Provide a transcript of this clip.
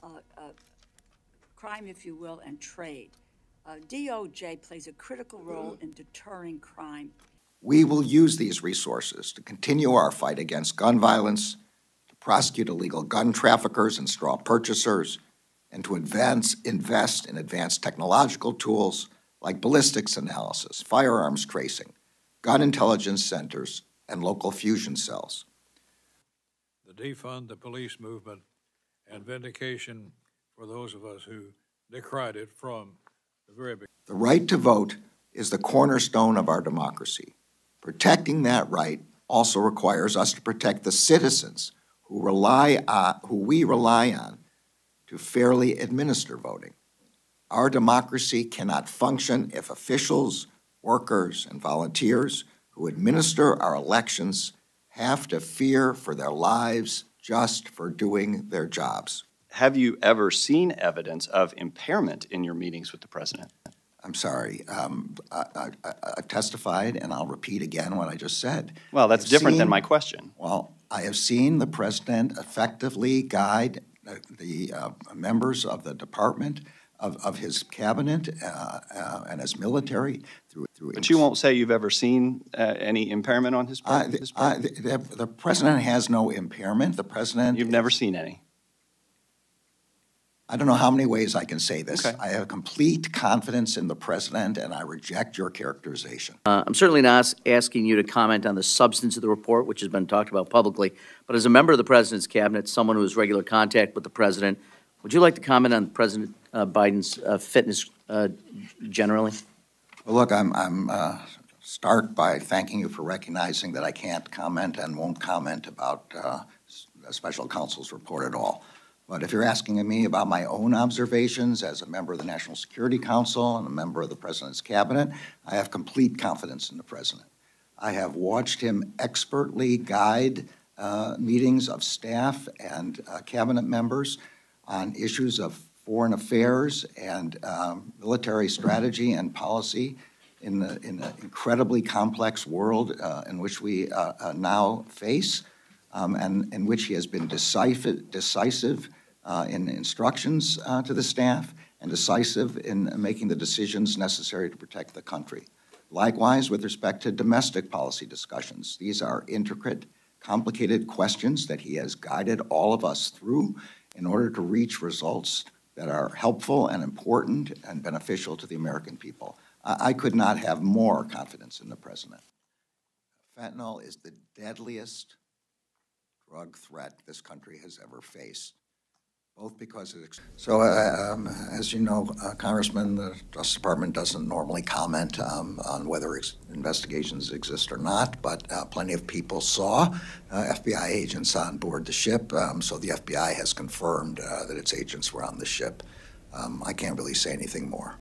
of crime, if you will, and trade. DOJ plays a critical role in deterring crime. We will use these resources to continue our fight against gun violence, to prosecute illegal gun traffickers and straw purchasers, and to invest in advanced technological tools like ballistics analysis, firearms tracing, gun intelligence centers, and local fusion cells. The defund the police movement and vindication for those of us who decried it from the very beginning. The right to vote is the cornerstone of our democracy. Protecting that right also requires us to protect the citizens who we rely on to fairly administer voting. Our democracy cannot function if officials, workers, and volunteers who administer our elections have to fear for their lives just for doing their jobs. Have you ever seen evidence of impairment in your meetings with the president? I'm sorry. I testified, and I'll repeat again what I just said. Well, that's different than my question. Well, I have seen the president effectively guide the members of the department, of his cabinet and his military through. But you won't say you've ever seen any impairment on his part? The president has no impairment. The president. You've never seen any? I don't know how many ways I can say this. Okay. I have complete confidence in the president, and I reject your characterization. I'm certainly not asking you to comment on the substance of the report, which has been talked about publicly, but as a member of the president's cabinet, someone who has regular contact with the president, would you like to comment on President Biden's fitness generally? Well, look, I'm start by thanking you for recognizing that I can't comment and won't comment about the special counsel's report at all. But if you're asking me about my own observations as a member of the National Security Council and a member of the president's cabinet, I have complete confidence in the president. I have watched him expertly guide meetings of staff and cabinet members on issues of foreign affairs and military strategy and policy in the incredibly complex world in which we now face, and in which he has been decisive in instructions to the staff and decisive in making the decisions necessary to protect the country. Likewise, with respect to domestic policy discussions, these are intricate, complicated questions that he has guided all of us through in order to reach results that are helpful and important and beneficial to the American people. I could not have more confidence in the president. Fentanyl is the deadliest drug threat this country has ever faced, both because it. So, as you know, Congressman, the Justice Department doesn't normally comment on whether investigations exist or not, but plenty of people saw FBI agents on board the ship, so the FBI has confirmed that its agents were on the ship. I can't really say anything more.